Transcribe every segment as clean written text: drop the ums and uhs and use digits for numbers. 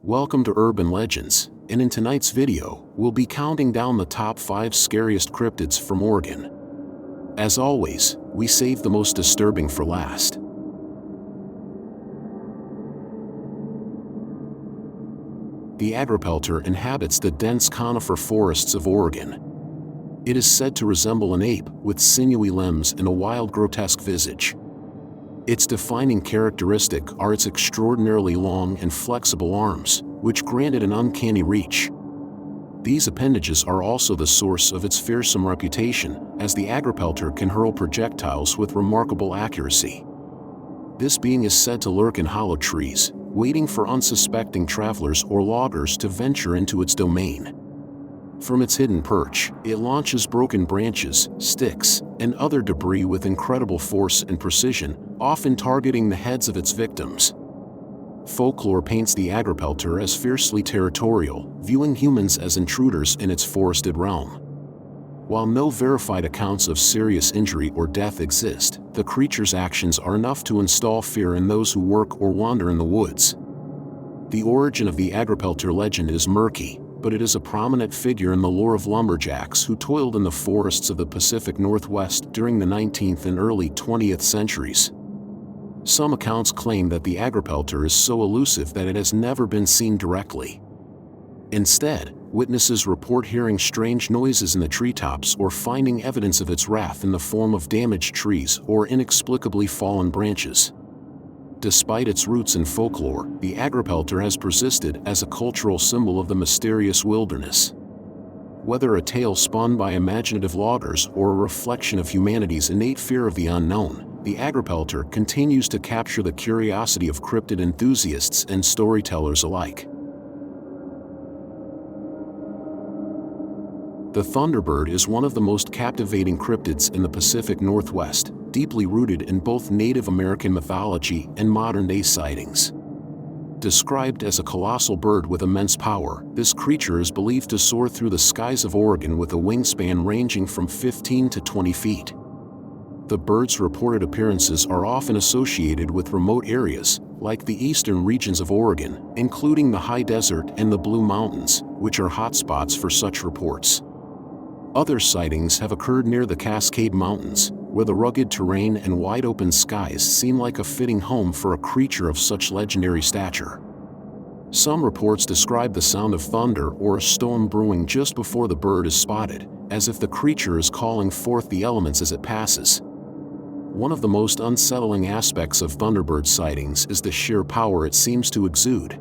Welcome to Urban Legends, and in tonight's video, we'll be counting down the top 5 scariest cryptids from Oregon. As always, we save the most disturbing for last. The agropelter inhabits the dense conifer forests of Oregon. It is said to resemble an ape with sinewy limbs and a wild, grotesque visage. Its defining characteristic are its extraordinarily long and flexible arms, which grant it an uncanny reach. These appendages are also the source of its fearsome reputation, as the agropelter can hurl projectiles with remarkable accuracy. This being is said to lurk in hollow trees, waiting for unsuspecting travelers or loggers to venture into its domain. From its hidden perch, it launches broken branches, sticks, and other debris with incredible force and precision, often targeting the heads of its victims. Folklore paints the agropelter as fiercely territorial, viewing humans as intruders in its forested realm. While no verified accounts of serious injury or death exist, the creature's actions are enough to install fear in those who work or wander in the woods. The origin of the agropelter legend is murky, but it is a prominent figure in the lore of lumberjacks who toiled in the forests of the Pacific Northwest during the 19th and early 20th centuries. Some accounts claim that the agropelter is so elusive that it has never been seen directly. Instead, witnesses report hearing strange noises in the treetops or finding evidence of its wrath in the form of damaged trees or inexplicably fallen branches. Despite its roots in folklore, the agropelter has persisted as a cultural symbol of the mysterious wilderness. Whether a tale spun by imaginative loggers or a reflection of humanity's innate fear of the unknown, the agropelter continues to capture the curiosity of cryptid enthusiasts and storytellers alike. The thunderbird is one of the most captivating cryptids in the Pacific Northwest, deeply rooted in both Native American mythology and modern-day sightings. Described as a colossal bird with immense power, this creature is believed to soar through the skies of Oregon with a wingspan ranging from 15 to 20 feet. The bird's reported appearances are often associated with remote areas, like the eastern regions of Oregon, including the high desert and the Blue Mountains, which are hotspots for such reports. Other sightings have occurred near the Cascade Mountains, where the rugged terrain and wide-open skies seem like a fitting home for a creature of such legendary stature. Some reports describe the sound of thunder or a storm brewing just before the bird is spotted, as if the creature is calling forth the elements as it passes. One of the most unsettling aspects of thunderbird sightings is the sheer power it seems to exude.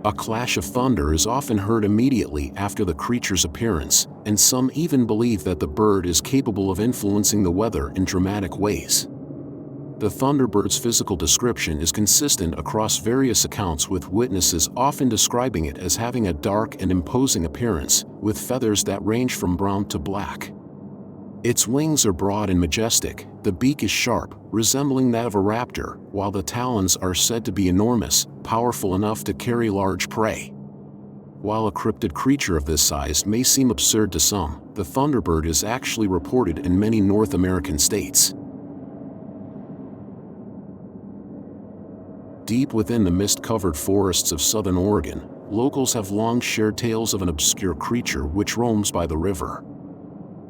A clash of thunder is often heard immediately after the creature's appearance, and some even believe that the bird is capable of influencing the weather in dramatic ways. The thunderbird's physical description is consistent across various accounts, with witnesses often describing it as having a dark and imposing appearance, with feathers that range from brown to black. Its wings are broad and majestic, the beak is sharp, resembling that of a raptor, while the talons are said to be enormous, powerful enough to carry large prey. While a cryptid creature of this size may seem absurd to some, the thunderbird is actually reported in many North American states. Deep within the mist-covered forests of southern Oregon, locals have long shared tales of an obscure creature which roams by the river.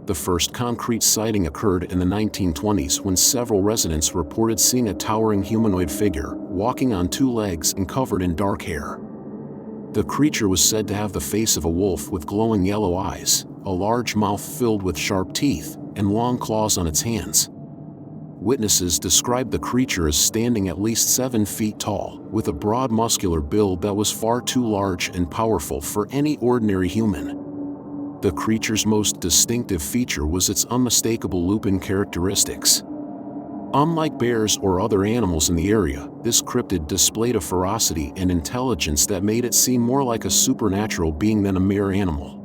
The first concrete sighting occurred in the 1920s when several residents reported seeing a towering humanoid figure, walking on 2 legs and covered in dark hair. The creature was said to have the face of a wolf with glowing yellow eyes, a large mouth filled with sharp teeth, and long claws on its hands. Witnesses described the creature as standing at least 7 feet tall, with a broad muscular build that was far too large and powerful for any ordinary human. The creature's most distinctive feature was its unmistakable lupin characteristics. Unlike bears or other animals in the area, this cryptid displayed a ferocity and intelligence that made it seem more like a supernatural being than a mere animal.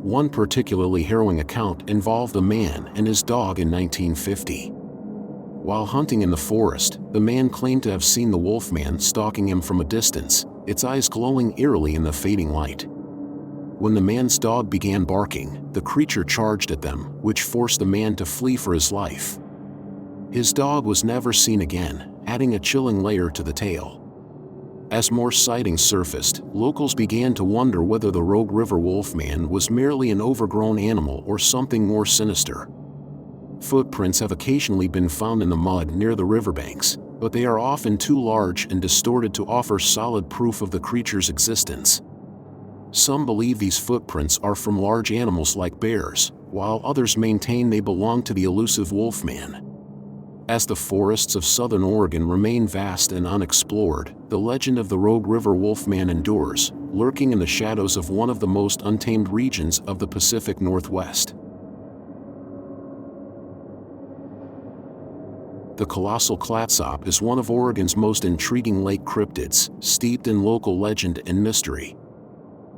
One particularly harrowing account involved a man and his dog in 1950. While hunting in the forest, the man claimed to have seen the wolfman stalking him from a distance, its eyes glowing eerily in the fading light. When the man's dog began barking, the creature charged at them, which forced the man to flee for his life. His dog was never seen again, adding a chilling layer to the tale. As more sightings surfaced, locals began to wonder whether the Rogue River wolfman was merely an overgrown animal or something more sinister. Footprints have occasionally been found in the mud near the riverbanks, but they are often too large and distorted to offer solid proof of the creature's existence. Some believe these footprints are from large animals like bears, while others maintain they belong to the elusive wolfman. As the forests of southern Oregon remain vast and unexplored, the legend of the Rogue River wolfman endures, lurking in the shadows of one of the most untamed regions of the Pacific Northwest. The colossal clatsop is one of Oregon's most intriguing lake cryptids, steeped in local legend and mystery.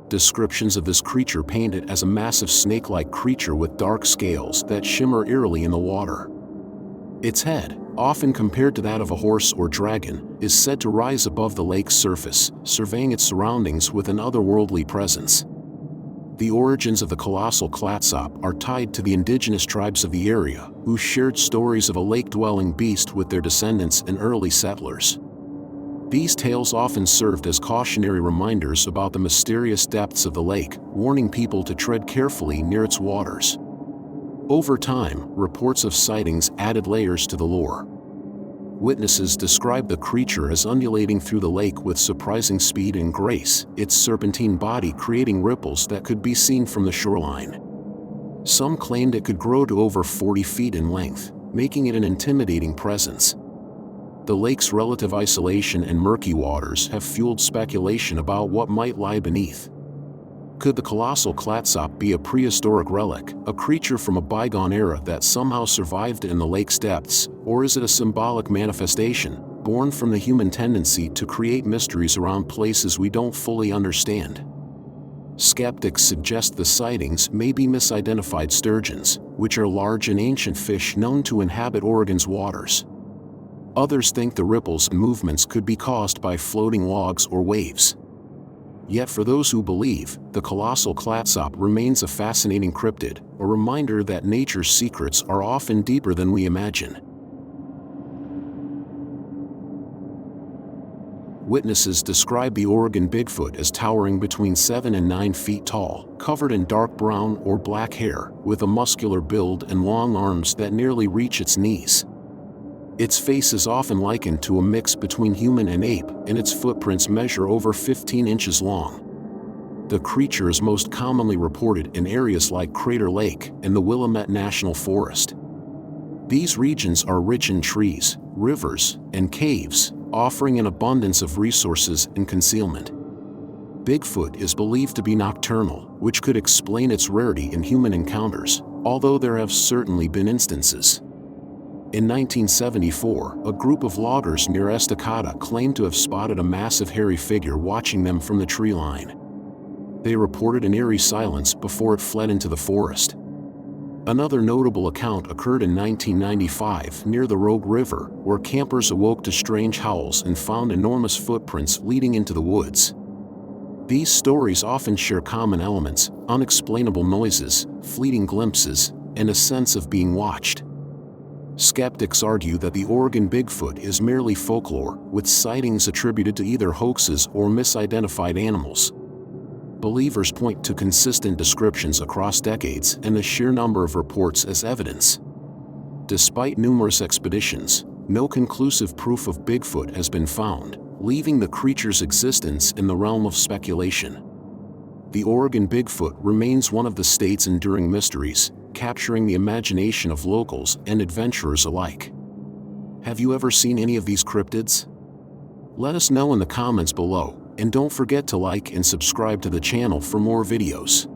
Descriptions of this creature paint it as a massive snake-like creature with dark scales that shimmer eerily in the water. Its head, often compared to that of a horse or dragon, is said to rise above the lake's surface, surveying its surroundings with an otherworldly presence. The origins of the colossal clatsop are tied to the indigenous tribes of the area, who shared stories of a lake-dwelling beast with their descendants and early settlers. These tales often served as cautionary reminders about the mysterious depths of the lake, warning people to tread carefully near its waters. Over time, reports of sightings added layers to the lore. Witnesses described the creature as undulating through the lake with surprising speed and grace, its serpentine body creating ripples that could be seen from the shoreline. Some claimed it could grow to over 40 feet in length, making it an intimidating presence. The lake's relative isolation and murky waters have fueled speculation about what might lie beneath. Could the colossal clatsop be a prehistoric relic, a creature from a bygone era that somehow survived in the lake's depths, or is it a symbolic manifestation, born from the human tendency to create mysteries around places we don't fully understand? Skeptics suggest the sightings may be misidentified sturgeons, which are large and ancient fish known to inhabit Oregon's waters. Others think the ripples and movements could be caused by floating logs or waves. Yet for those who believe, the colossal clatsop remains a fascinating cryptid, a reminder that nature's secrets are often deeper than we imagine. Witnesses describe the Oregon Bigfoot as towering between 7 and 9 feet tall, covered in dark brown or black hair, with a muscular build and long arms that nearly reach its knees. Its face is often likened to a mix between human and ape, and its footprints measure over 15 inches long. The creature is most commonly reported in areas like Crater Lake and the Willamette National Forest. These regions are rich in trees, rivers, and caves, offering an abundance of resources and concealment. Bigfoot is believed to be nocturnal, which could explain its rarity in human encounters, although there have certainly been instances. In 1974, a group of loggers near Estacada claimed to have spotted a massive hairy figure watching them from the tree line. They reported an eerie silence before it fled into the forest. Another notable account occurred in 1995 near the Rogue River, where campers awoke to strange howls and found enormous footprints leading into the woods. These stories often share common elements: unexplainable noises, fleeting glimpses, and a sense of being watched. Skeptics argue that the Oregon Bigfoot is merely folklore, with sightings attributed to either hoaxes or misidentified animals. Believers point to consistent descriptions across decades and the sheer number of reports as evidence. Despite numerous expeditions, no conclusive proof of Bigfoot has been found, leaving the creature's existence in the realm of speculation. The Oregon Bigfoot remains one of the state's enduring mysteries, capturing the imagination of locals and adventurers alike. Have you ever seen any of these cryptids? Let us know in the comments below, and don't forget to like and subscribe to the channel for more videos.